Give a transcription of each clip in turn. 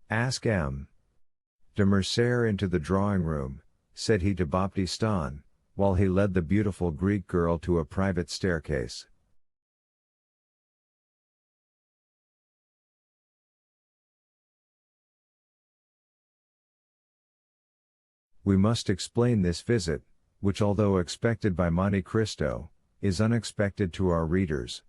Ask M. de Mercer into the drawing-room, said he to Baptistin, while he led the beautiful Greek girl to a private staircase. We must explain this visit, which although expected by Monte Cristo, is unexpected to our readers.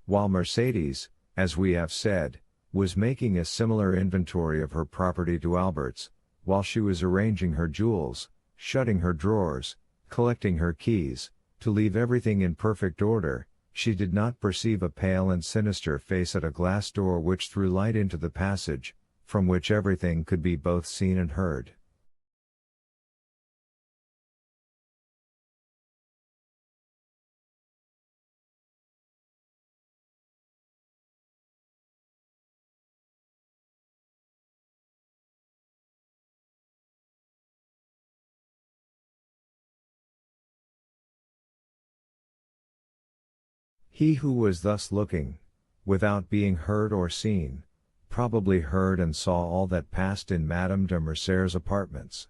While Mercedes, as we have said, was making a similar inventory of her property to Albert's, while she was arranging her jewels, shutting her drawers, collecting her keys, to leave everything in perfect order, she did not perceive a pale and sinister face at a glass door which threw light into the passage, from which everything could be both seen and heard. He who was thus looking, without being heard or seen, probably heard and saw all that passed in Madame de Mercer's apartments.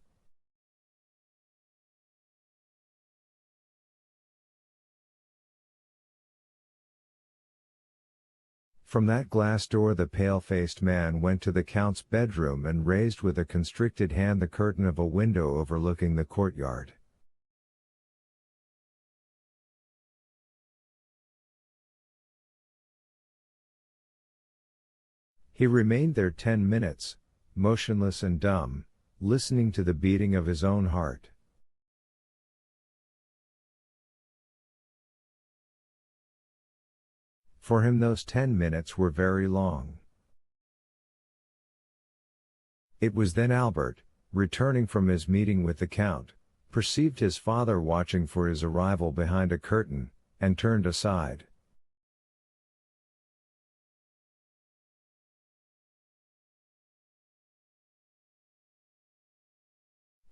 From that glass door the pale-faced man went to the Count's bedroom and raised with a constricted hand the curtain of a window overlooking the courtyard. He remained there 10 minutes, motionless and dumb, listening to the beating of his own heart. For him those 10 minutes were very long. It was then Albert, returning from his meeting with the Count, perceived his father watching for his arrival behind a curtain, and turned aside.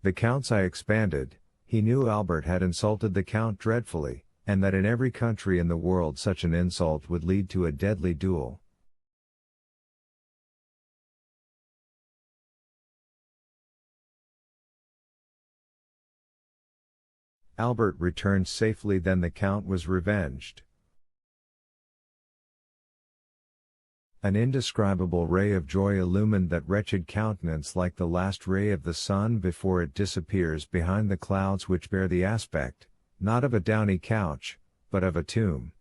The Count's eye expanded. He knew Albert had insulted the Count dreadfully, and that in every country in the world such an insult would lead to a deadly duel. Albert returned safely, then the Count was revenged. An indescribable ray of joy illumined that wretched countenance like the last ray of the sun before it disappears behind the clouds which bear the aspect, not of a downy couch, but of a tomb.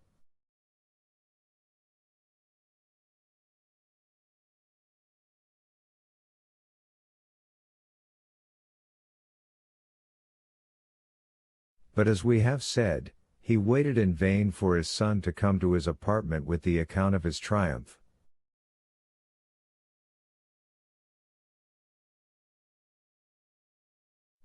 But as we have said, he waited in vain for his son to come to his apartment with the account of his triumph.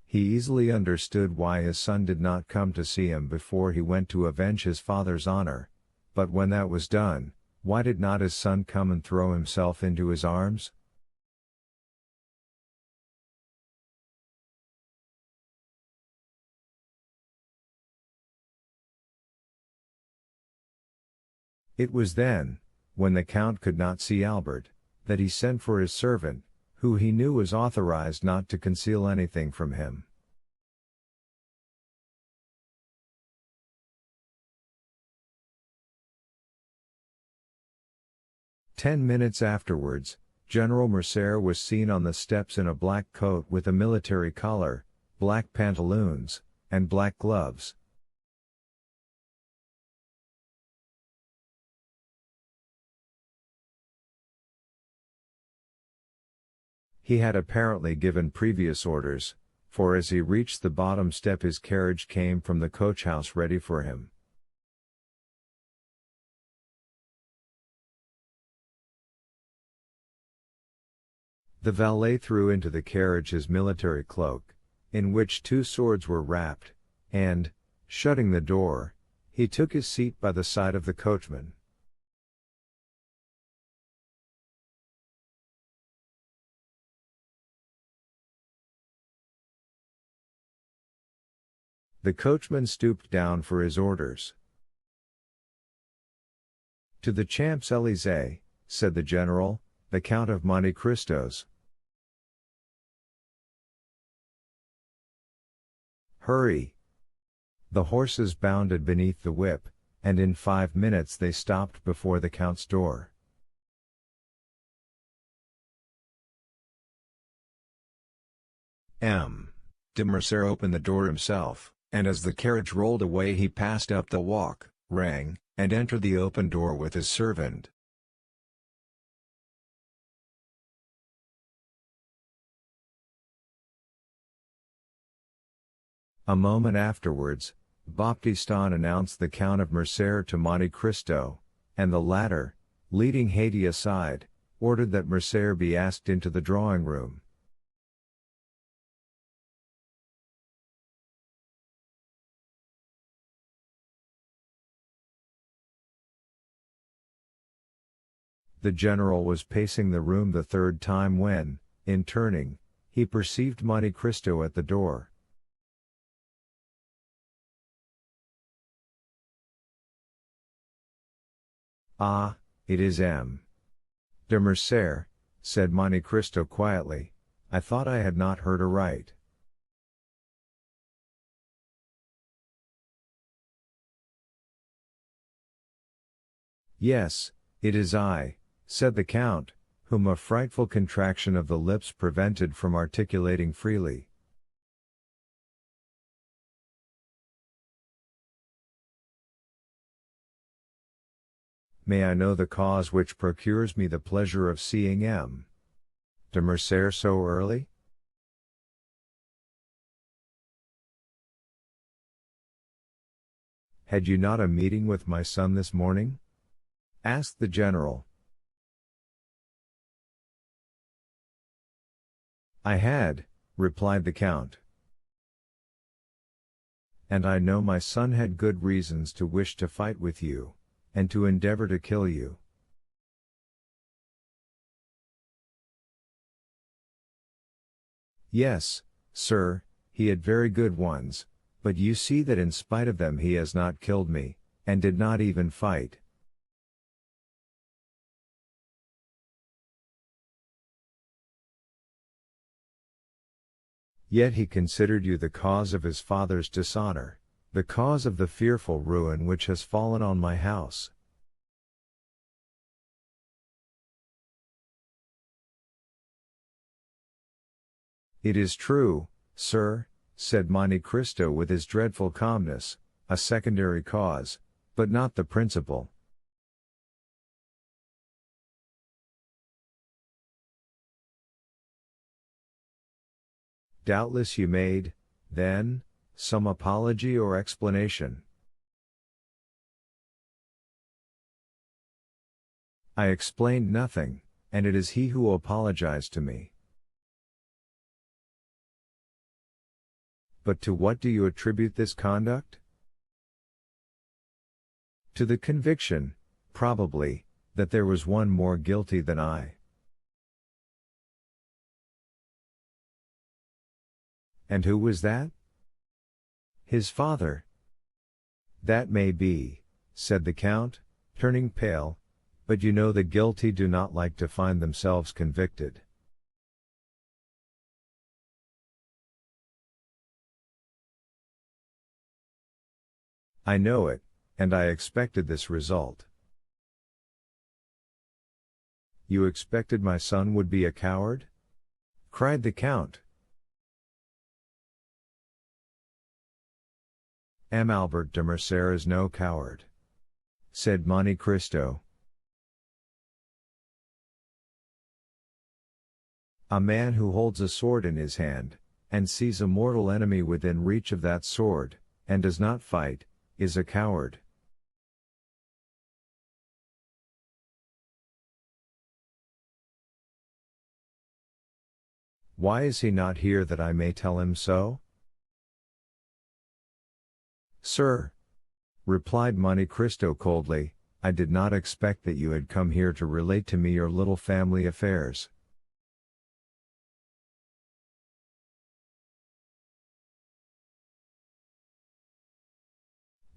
He easily understood why his son did not come to see him before he went to avenge his father's honor, but when that was done, why did not his son come and throw himself into his arms? It was then, when the Count could not see Albert, that he sent for his servant, who he knew was authorized not to conceal anything from him. Ten minutes afterwards, General Mercer was seen on the steps in a black coat with a military collar, black pantaloons, and black gloves. He had apparently given previous orders, for as he reached the bottom step his carriage came from the coach-house ready for him. The valet threw into the carriage his military cloak, in which 2 swords were wrapped, and, shutting the door, he took his seat by the side of the coachman. The coachman stooped down for his orders. To the Champs-Élysées, said the general, the Count of Monte Cristo's. Hurry! The horses bounded beneath the whip, and in 5 minutes they stopped before the Count's door. M. de Morcerf opened the door himself, and as the carriage rolled away he passed up the walk, rang, and entered the open door with his servant. A moment afterwards, Baptistin announced the Count of Morcerf to Monte Cristo, and the latter, leading Haydée aside, ordered that Morcerf be asked into the drawing-room. The general was pacing the room the third time when, in turning, he perceived Monte Cristo at the door. "Ah, it is M. de Morcerf," said Monte Cristo quietly. "I thought I had not heard aright." "Yes, it is I," said the Count, whom a frightful contraction of the lips prevented from articulating freely. "May I know the cause which procures me the pleasure of seeing M. de Morcerf so early?" "Had you not a meeting with my son this morning?" asked the general. "I had," replied the Count. "And I know my son had good reasons to wish to fight with you, and to endeavor to kill you." "Yes, sir, he had very good ones, but you see that in spite of them he has not killed me, and did not even fight." "Yet he considered you the cause of his father's dishonor, the cause of the fearful ruin which has fallen on my house." "It is true, sir," said Monte Cristo with his dreadful calmness, "a secondary cause, but not the principal." "Doubtless you made, then, some apology or explanation." "I explained nothing, and it is he who apologized to me." "But to what do you attribute this conduct?" "To the conviction, probably, that there was one more guilty than I." "And who was that?" "His father." "That may be," said the Count, turning pale, "but you know the guilty do not like to find themselves convicted." "I know it, and I expected this result." "You expected my son would be a coward?" cried the Count. "M. Albert de Morcerf is no coward," said Monte Cristo. "A man who holds a sword in his hand, and sees a mortal enemy within reach of that sword, and does not fight, is a coward." "Why is he not here that I may tell him so?" "Sir," replied Monte Cristo coldly, "I did not expect that you had come here to relate to me your little family affairs."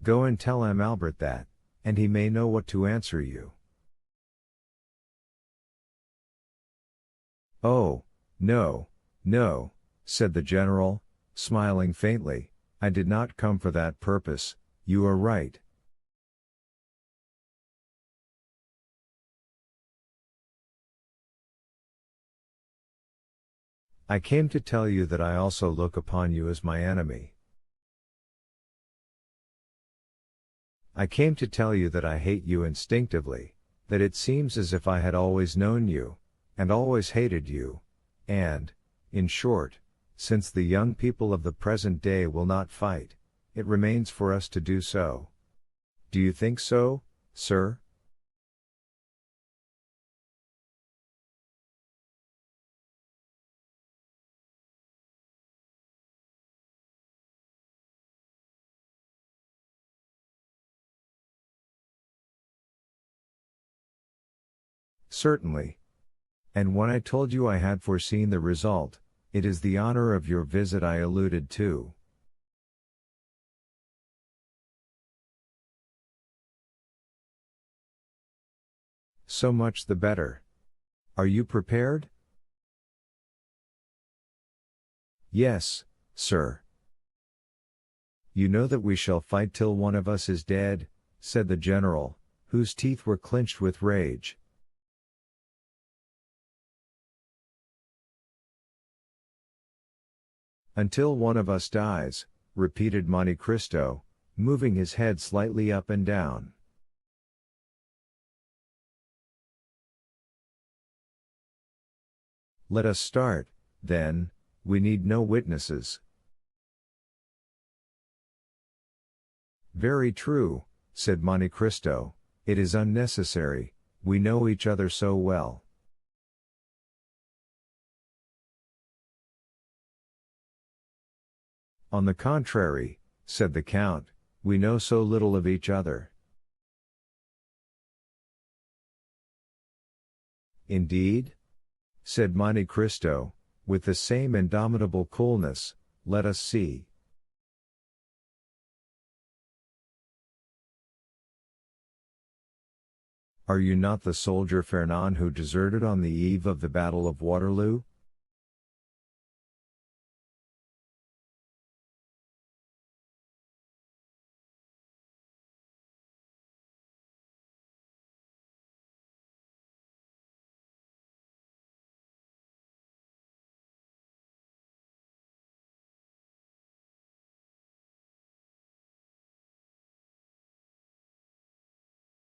"Go and tell M. Albert that, and he may know what to answer you." "Oh, no, no," said the general, smiling faintly, "I did not come for that purpose, you are right." "I came to tell you that I also look upon you as my enemy. I came to tell you that I hate you instinctively, that it seems as if I had always known you, and always hated you, and, in short, since the young people of the present day will not fight, it remains for us to do so. Do you think so, sir?" "Certainly. And when I told you I had foreseen the result, it is the honor of your visit I alluded to." "So much the better. Are you prepared?" "Yes, sir." "You know that we shall fight till one of us is dead," said the general, whose teeth were clenched with rage. "Until one of us dies," repeated Monte Cristo, moving his head slightly up and down. "Let us start, then, we need no witnesses." "Very true," said Monte Cristo, "it is unnecessary, we know each other so well." "On the contrary," said the count, "we know so little of each other." "Indeed?" said Monte Cristo, with the same indomitable coolness. "Let us see." "Are you not the soldier Fernand who deserted on the eve of the Battle of Waterloo?"